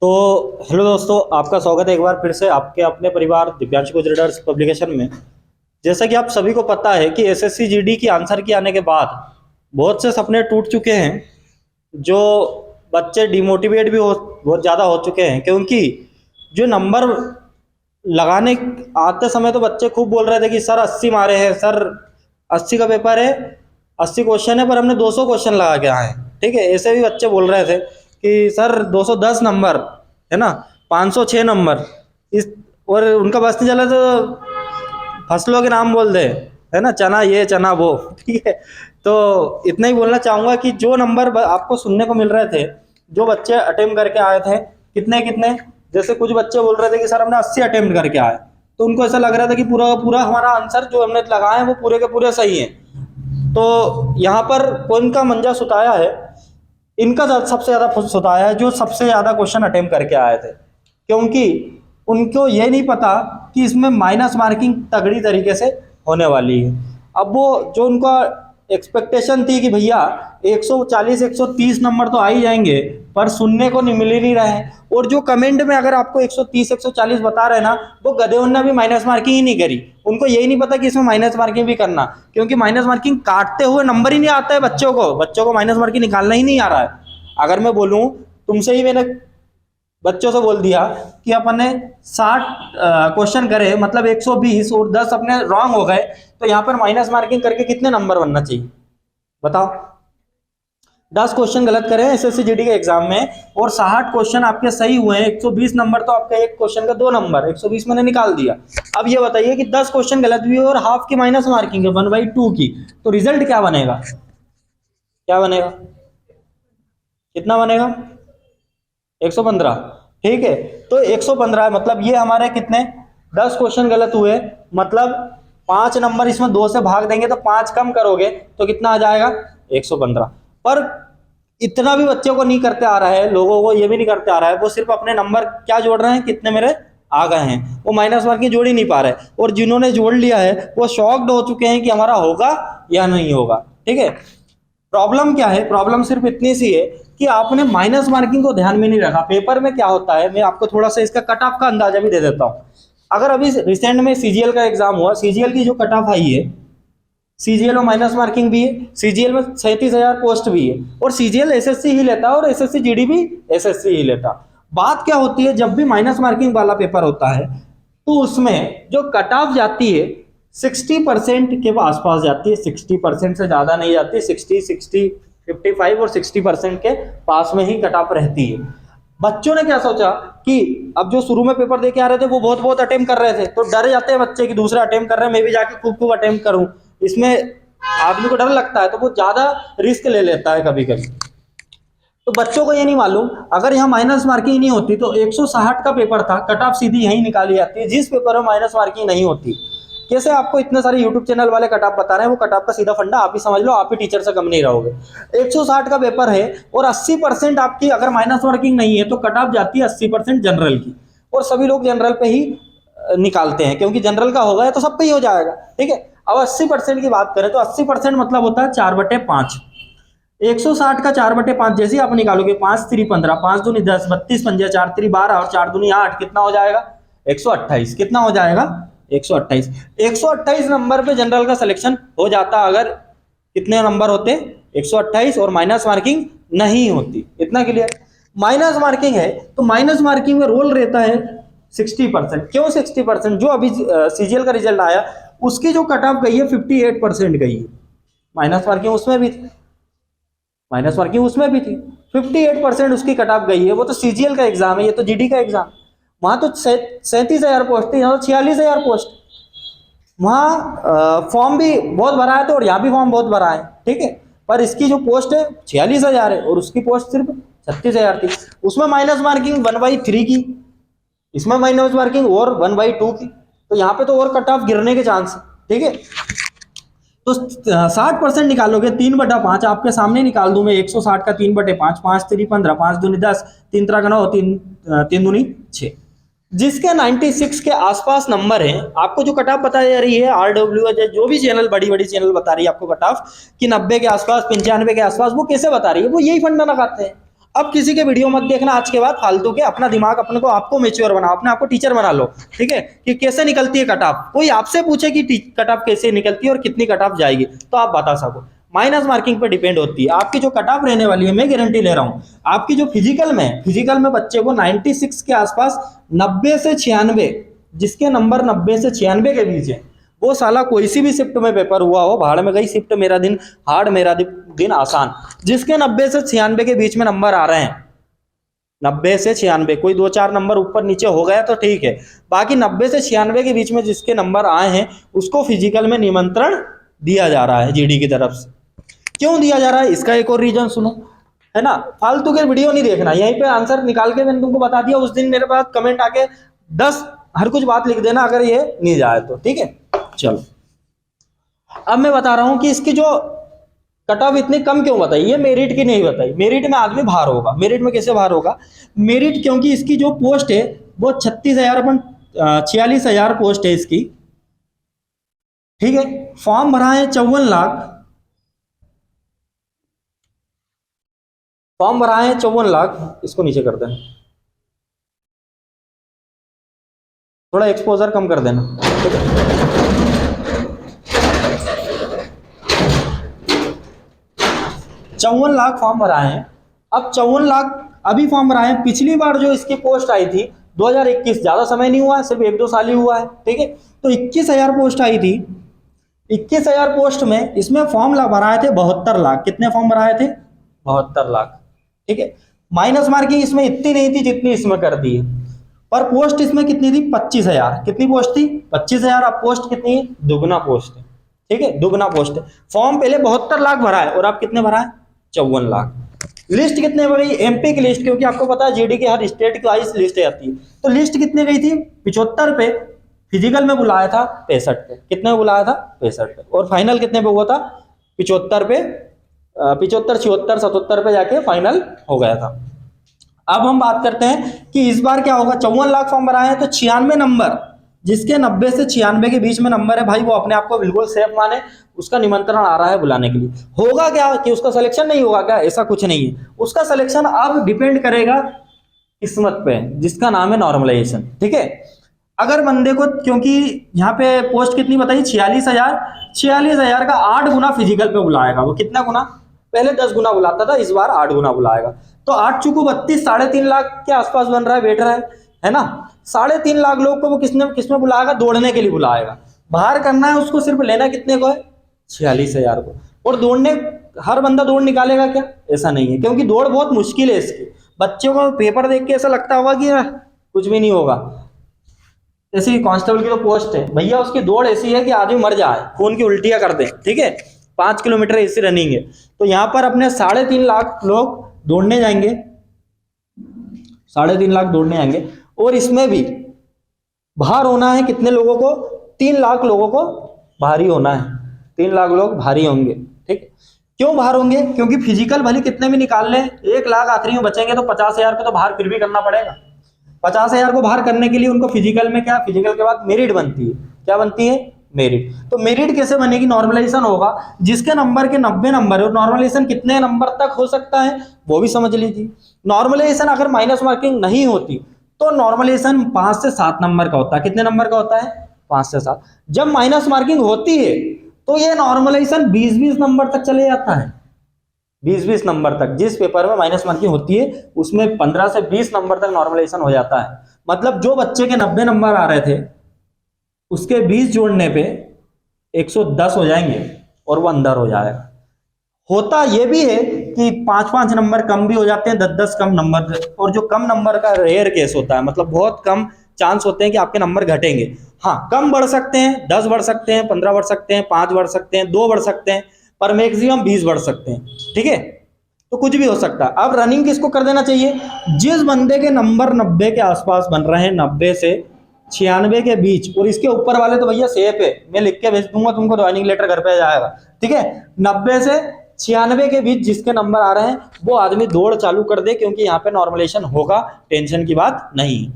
तो हेलो दोस्तों, आपका स्वागत है एक बार फिर से आपके अपने परिवार दिव्यांश गुजरेडर्स पब्लिकेशन में। जैसा कि आप सभी को पता है कि एसएससी जीडी की आंसर की आने के बाद बहुत से सपने टूट चुके हैं। जो बच्चे डिमोटिवेट भी बहुत ज़्यादा हो चुके हैं, क्योंकि जो नंबर लगाने आते समय तो बच्चे खूब बोल रहे थे कि सर 80 मारे हैं, सर 80 का पेपर है, 80 क्वेश्चन है, पर हमने 200 क्वेश्चन लगा के आए हैं। ठीक है, ऐसे भी बच्चे बोल रहे थे कि सर 210 नंबर है ना, 506 नंबर इस, और उनका बस नहीं चला तो फसलों के नाम बोल दे, है ना, चना ये चना वो। ठीक है, तो इतना ही बोलना चाहूंगा कि जो नंबर आपको सुनने को मिल रहे थे, जो बच्चे अटेम्प्ट करके आए थे, कितने कितने, जैसे कुछ बच्चे बोल रहे थे कि सर हमने 80 अटेम्प्ट करके आए, तो उनको ऐसा लग रहा था कि पूरा का पूरा हमारा आंसर जो हमने लगाए हैं वो पूरे के पूरे सही है। तो यहाँ पर कौन का मंजा सुताया है, इनका सबसे ज्यादा सुताया है जो सबसे ज्यादा क्वेश्चन अटेम्प्ट करके आए थे, क्योंकि उनको ये नहीं पता कि इसमें माइनस मार्किंग तगड़ी तरीके से होने वाली है। अब वो जो उनका एक्सपेक्टेशन थी कि भैया 140 130 नंबर तो आ ही जाएंगे, पर सुनने को नहीं मिल ही नहीं रहे हैं। और जो कमेंट में अगर आपको 130 140 बता रहे ना, वो गधे उनने भी माइनस मार्किंग ही नहीं करी। उनको यही नहीं पता कि इसमें माइनस मार्किंग भी करना, क्योंकि माइनस मार्किंग काटते हुए नंबर ही नहीं आता है बच्चों को माइनस मार्किंग निकालना ही नहीं आ रहा है। अगर मैं बोलूं, तुमसे ही मैंने बच्चों से बोल दिया कि अपन ने 60 क्वेश्चन करे, मतलब 120, और 10 अपने रॉन्ग हो गए, तो यहाँ पर माइनस मार्किंग करके कितने नंबर बनना चाहिए बताओ। 10 क्वेश्चन गलत करे एसएससी जीडी के एग्जाम में, और 60 क्वेश्चन आपके सही हुए हैं, 120 नंबर, तो आपका एक क्वेश्चन का 2 नंबर, 120 मैंने निकाल दिया। अब ये बताइए कि 10 क्वेश्चन गलत भी हो और हाफ की माइनस मार्किंग है 1/2 की, तो रिजल्ट क्या बनेगा? क्या बनेगा? कितना बनेगा? 115। ठीक है, तो 115 मतलब ये हमारे कितने, 10 क्वेश्चन गलत हुए, मतलब 5 नंबर इसमें 2 से भाग देंगे तो 5 कम करोगे तो कितना आ जाएगा? 115। पर इतना भी बच्चों को नहीं करते आ रहा है, लोगों को ये भी नहीं करते आ रहा है, वो सिर्फ अपने नंबर क्या जोड़ रहे हैं, कितने मेरे आ गए हैं, वो माइनस मार्किंग जोड़ ही नहीं पा रहे। और जिन्होंने जोड़ लिया है वो शॉक्ड हो चुके हैं कि हमारा होगा या नहीं होगा। ठीक है, प्रॉब्लम क्या है? प्रॉब्लम सिर्फ इतनी सी है कि आपने माइनस मार्किंग को ध्यान में नहीं रखा। पेपर में क्या होता है, मैं आपको थोड़ा सा इसका कट ऑफ का अंदाजा भी दे देता हूं। अगर अभी रिसेंट में सीजीएल का एग्जाम हुआ, सीजीएल की जो कट ऑफ आई है, सीजीएल में माइनस मार्किंग भी है, सीजीएल में 37,000 पोस्ट भी है, और सीजीएल एसएससी ही लेता और एसएससी जीडी भी एसएससी ही लेता। बात क्या होती है, जब भी माइनस मार्किंग वाला पेपर होता है तो उसमें जो कट ऑफ जाती है 60% के आसपास जाती है, 60% से ज्यादा नहीं जाती, 55 और 60% के पास में ही कट ऑफ रहती है। बच्चों ने क्या सोचा कि अब जो शुरू में पेपर दे के आ रहे थे वो बहुत बहुत अटेम्प्ट कर रहे थे, तो डर जाते हैं बच्चे कि दूसरा अटेम्प्ट कर रहे हैं, मैं भी जाके खूब खूब अटेम्प्ट करूं। इसमें आदमी को डर लगता है तो वो ज्यादा रिस्क ले लेता है कभी कभी। तो बच्चों को ये नहीं मालूम, अगर यहाँ माइनस मार्किंग नहीं होती तो 160 का पेपर था, कट ऑफ सीधी यही निकाली जाती है। जिस पेपर में माइनस मार्किंग नहीं होती, कैसे आपको इतने सारे यूट्यूब चैनल वाले कट ऑफ बता रहे हैं, वो कट ऑफ का सीधा फंडा आप ही समझ लो, आप ही टीचर से कम नहीं रहोगे। 160 का पेपर है और 80% आपकी अगर माइनस मार्किंग नहीं है तो कट ऑफ जाती है 80% जनरल की, और सभी लोग जनरल पे ही निकालते हैं, क्योंकि जनरल का होगा तो सब पे ही हो जाएगा। ठीक है, अब 80% की बात करें तो 80% मतलब होता है 4/5। 160 का 4/5 जैसे ही आप निकालोगे, 5 3 15, 5 दूनी 10, 32 पंजे 4 3 12 और 4 दूनी 8, कितना हो जाएगा? 128। कितना हो जाएगा? 128। 128 नंबर पे जनरल का सिलेक्शन हो जाता अगर कितने नंबर होते? 128, और माइनस मार्किंग नहीं होती। इतना क्लियर? माइनस मार्किंग है तो माइनस मार्किंग में रोल रहता है 60%। क्यों 60%? जो अभी सीजीएल का रिजल्ट आया उसकी जो कट ऑफ गई है 58% गई है, माइनस मार्किंग उसमें भी थी, माइनस मार्किंग उसमें भी थी, 58% उसकी कट ऑफ गई है। वो तो सीजीएल का एग्जाम है, ये तो जीडी का एग्जाम। वहां तो 37,000 पोस्ट थी, यहाँ तो 46,000 पोस्ट। वहां फॉर्म भी बहुत भरा है, तो और यहाँ भी फॉर्म बहुत भरा है। ठीक है, पर इसकी जो पोस्ट है 46,000 है और उसकी पोस्ट सिर्फ 36,000 थी। उसमें माइनस मार्किंग 1/3 की, इसमें माइनस मार्किंग और 1/2 की, तो यहाँ पे तो और कट ऑफ गिरने के चांस है। ठीक है, तो 60% निकालोगे, 3/5 आपके सामने निकाल दूं मैं, 160 का 3/5, 5 3 15, 5 दूनी 10, 3 3 9, 3 दूनी 6, जिसके 96 के आसपास नंबर है। आपको जो कट ऑफ बताई जा रही है RWS, जो भी चैनल बड़ी बड़ी चैनल बता रही है आपको कट ऑफ कि 90 के आसपास, 95 के आसपास, वो कैसे बता रही है? वो यही फंडा लगाते हैं। अब किसी के वीडियो मत देखना आज के बाद फालतू के, अपना दिमाग अपने को आपको मैच्योर बनाओ, अपने आपको टीचर बना लो, ठीक है, कि कैसे निकलती है कट ऑफ। कोई आपसे पूछे कि कट ऑफ कैसे निकलती है और कितनी कट ऑफ जाएगी तो आप बता सको। माइनस मार्किंग पे डिपेंड होती है आपकी जो कट ऑफ रहने वाली है। मैं गारंटी ले रहा हूं आपकी जो फिजिकल में बच्चे को 96 के आसपास, 90 से 96, जिसके नंबर 90 से 96 के बीच है, वो साला कोई सी भी शिफ्ट में पेपर हुआ हो, भाड़ में गई शिफ्ट, मेरा दिन हार्ड मेरा दिन आसान, जिसके 90 से 96 के बीच में नंबर आ रहे हैं, 90 से 96, कोई 2-4 नंबर ऊपर नीचे हो गया तो ठीक है, बाकी 90 से 96 के बीच में जिसके नंबर आए हैं उसको फिजिकल में निमंत्रण दिया जा रहा है जीडी की तरफ से। क्यों दिया जा रहा है इसका एक और रीजन सुनो, है ना, फालतू के वीडियो नहीं देखना, यहीं पे आंसर निकाल के मैंने तुमको बता दिया। उस दिन मेरे पास कमेंट आके 10 हर कुछ बात लिख देना अगर ये नहीं जाए तो, ठीक है। चलो अब मैं बता रहा हूं कि इसकी जो कट ऑफ इतनी कम क्यों बताई, ये मेरिट की नहीं बताई। मेरिट में आदमी बाहर होगा, मेरिट में कैसे बाहर होगा, मेरिट क्योंकि इसकी जो पोस्ट है वो 46,000 पोस्ट है इसकी, ठीक है। फॉर्म भरा है 54 लाख, फॉर्म भरा है 54 लाख, इसको नीचे कर देना, थोड़ा एक्सपोजर कम कर देना, ठीक है। 54 लाख फॉर्म भरा है। अब 54 लाख अभी फॉर्म भरा है, पिछली बार जो इसकी पोस्ट आई थी 2021, ज्यादा समय नहीं हुआ है, सिर्फ 1-2 साल ही हुआ है, ठीक है। तो 21,000 पोस्ट आई थी, 21,000 पोस्ट में इसमें फॉर्म भराए थे 72 लाख। कितने फॉर्म भराए थे? 72 लाख, ठीक है। माइनस मार्किंग इसमें इतनी नहीं थी जितनी इसमें कर दी है, पर पोस्ट इसमें कितनी थी? 25,000। कितनी पोस्ट थी? 25,000। अब पोस्ट कितनी है? दुगना पोस्ट है, ठीक है, दुगना पोस्ट है। फॉर्म पहले 72 लाख भरा है और अब कितने भरा है? 54 लाख। लिस्ट कितने बड़ी? एमपी की लिस्ट, क्योंकि आपको पता है जीडी की हर स्टेट की वाइज लिस्ट आती है, तो लिस्ट कितने गई थी? 75 पे। फिजिकल में बुलाया था 65 पे। कितने में बुलाया था? 65 पे। और फाइनल कितने पे हुआ था? 75 पे, 75, 76, 77 पे जाके फाइनल हो गया था। अब हम बात करते हैं कि इस बार क्या होगा। 54 लाख फॉर्म भराए हैं तो 96 नंबर, जिसके 90 से 96 के बीच में नंबर है भाई, वो अपने आप को बिल्कुल सेफ माने, उसका निमंत्रण आ रहा है बुलाने के लिए। होगा क्या कि उसका सिलेक्शन नहीं होगा क्या? ऐसा कुछ नहीं है, उसका सिलेक्शन अब डिपेंड करेगा किस्मत पे, जिसका नाम है नॉर्मलाइजेशन, ठीक है। अगर बंदे को, क्योंकि यहाँ पे पोस्ट कितनी बताई? 46,000, 46,000 का 8 गुना फिजिकल पे बुलाएगा। वो कितना गुना? पहले 10 गुना बुलाता था, इस बार 8 गुना बुलाएगा। तो 8 चुको 32, 3.5 लाख के आसपास बन रहा है, बैठ रहा है ना। 3.5 लाख लोग को वो किसमें बुलाएगा? दौड़ने के लिए बुलाएगा। बाहर करना है उसको, सिर्फ लेना कितने को है? 46,000 को। और दौड़ने, हर बंदा दौड़ निकालेगा क्या? ऐसा नहीं है, क्योंकि दौड़ बहुत मुश्किल है इसकी। बच्चों को पेपर देख के ऐसा लगता होगा कि कुछ भी नहीं होगा। जैसे कांस्टेबल की तो पोस्ट है भैया, उसकी दौड़ ऐसी है कि आदमी मर जाए, खून की उल्टियां कर दे, ठीक है। 5 किलोमीटर ऐसी रनिंग है। तो यहाँ पर अपने 3.5 लाख लोग दौड़ने जाएंगे, 3.5 लाख दौड़ने आएंगे। और इसमें भी बाहर होना है कितने लोगों को? 3 लाख लोगों को भारी होना है। 3 लाख लोग भारी होंगे, ठीक। क्यों बाहर होंगे? क्योंकि फिजिकल भले कितने भी निकाल लें, 1 लाख आखिरी में बचेंगे, तो 50,000 को तो बाहर फिर भी करना पड़ेगा। 50,000 को बाहर करने के लिए उनको फिजिकल में क्या? फिजिकल के बाद मेरिट बनती है। क्या बनती है? मेरिट। तो मेरिट कैसे बनेगी? नॉर्मलाइजेशन होगा, जिसके नंबर के 90 नंबर है। और नॉर्मलाइजेशन कितने नंबर तक हो सकता है वो भी समझ लीजिए। नॉर्मलाइजेशन अगर माइनस मार्किंग नहीं होती तो नॉर्मलाइजेशन 5 से 7 नंबर का होता है। कितने नंबर का होता है? 5 से 7। जब माइनस मार्किंग होती है तो ये नॉर्मलाइजेशन 20-20 नंबर तक चले जाता है। 20-20 नंबर तक, जिस पेपर में माइनस मार्किंग होती है उसमें 15 से 20 नंबर तक नॉर्मलाइजेशन हो जाता है। मतलब जो बच्चे के 90 नंबर आ रहे थे उसके 20 जोड़ने पे 110 हो जाएंगे और वो अंदर हो जाएगा। होता ये भी है कि 5-5 नंबर कम भी हो जाते हैं, 10-10 कम नंबर। और जो कम नंबर का रेयर केस होता है, मतलब बहुत कम चांस होते हैं कि आपके नंबर घटेंगे। हाँ, कम बढ़ सकते हैं, 10 बढ़ सकते हैं, 15 बढ़ सकते हैं, 5 बढ़ सकते हैं, 2 बढ़ सकते हैं, पर मैक्सिमम 20 बढ़ सकते हैं, ठीक है। तो कुछ भी हो सकता है। अब रनिंग किसको कर देना चाहिए? जिस बंदे के नंबर 90 के आसपास बन रहे हैं, 90 से 96 के बीच, और इसके ऊपर वाले तो भैया सेफ है, मैं लिख के भेज दूंगा तुमको, ज्वाइनिंग लेटर घर पे जाएगा, ठीक है। 90 से 96 के बीच जिसके नंबर आ रहे हैं वो आदमी दौड़ चालू कर दे, क्योंकि यहाँ पे नॉर्मलाइजेशन होगा, टेंशन की बात नहीं।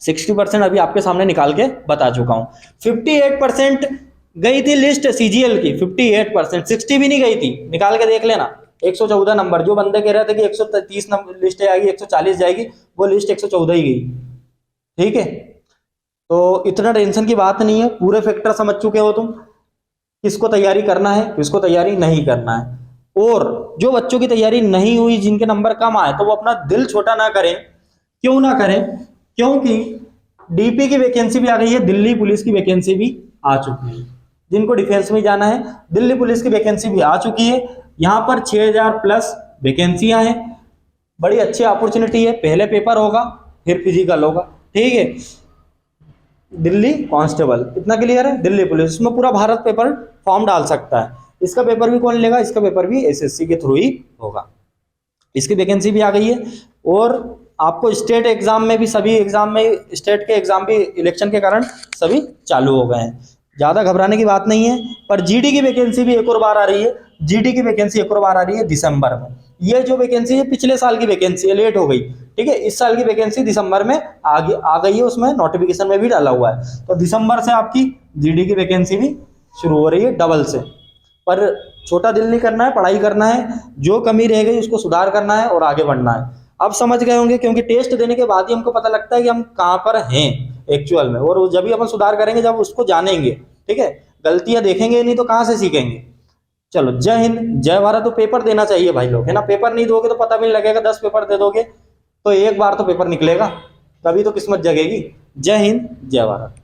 60% अभी आपके सामने निकाल के बता चुका हूं। 58% गई थी लिस्ट सीजीएल की, 58%, 60 भी नहीं गई थी, निकाल के देख लेना, 114 नंबर, जो बंदे कह रहे थे कि 130 नंबर लिस्ट आएगी, 140 जाएगी, वो लिस्ट 114 ही गई। ठीक है, तो इतना टेंशन की बात नहीं है, पूरे फैक्टर समझ चुके हो तुम, किसको तैयारी करना है, किसको तैयारी नहीं करना है। और जो बच्चों की तैयारी नहीं हुई, जिनके नंबर कम आए, तो वो अपना दिल छोटा ना करें। क्यों ना करें? क्योंकि डीपी की वैकेंसी भी आ गई है, दिल्ली पुलिस की वैकेंसी भी आ चुकी है। जिनको डिफेंस में जाना है, दिल्ली पुलिस की वैकेंसी भी आ चुकी है। यहाँ पर 6000 प्लस वैकेंसियां हैं, बड़ी अच्छी अपॉर्चुनिटी है। पहले पेपर होगा, फिर फिजिकल होगा। ठीक है, दिल्ली कांस्टेबल इतना क्लियर है। दिल्ली पुलिस, इसमें पूरा भारत पेपर फॉर्म डाल सकता है। इसका पेपर भी कौन लेगा? इसका पेपर भी एसएससी के थ्रू ही होगा। इसकी वैकेंसी भी आ गई है। और आपको स्टेट एग्जाम में भी, सभी एग्जाम में, स्टेट के एग्जाम भी इलेक्शन के कारण सभी चालू हो गए हैं। ज़्यादा घबराने की बात नहीं है। पर जीडी की वैकेंसी भी एक और बार आ रही है। जीडी की वैकेंसी एक और बार आ रही है दिसंबर में। ये जो वैकेंसी है पिछले साल की वैकेंसी है, लेट हो गई। ठीक है, इस साल की वैकेंसी दिसंबर में आगे आ गई है, उसमें नोटिफिकेशन में भी डाला हुआ है। तो दिसंबर से आपकी जीडी की वैकेंसी भी शुरू हो रही है डबल से। पर छोटा दिल नहीं करना है, पढ़ाई करना है, जो कमी रह गई उसको सुधार करना है और आगे बढ़ना है। अब समझ गए होंगे, क्योंकि टेस्ट देने के बाद ही हमको पता लगता है कि हम कहाँ पर हैं एक्चुअल में, और जब भी अपन सुधार करेंगे जब उसको जानेंगे। ठीक है, गलतियां देखेंगे नहीं तो कहाँ से सीखेंगे। चलो, जय हिंद जय भारत। तो पेपर देना चाहिए भाई लोग, है ना। पेपर नहीं दोगे तो पता भी नहीं लगेगा। 10 पेपर दे दोगे तो एक बार तो पेपर निकलेगा, तभी तो किस्मत जगेगी। जय हिंद जय भारत।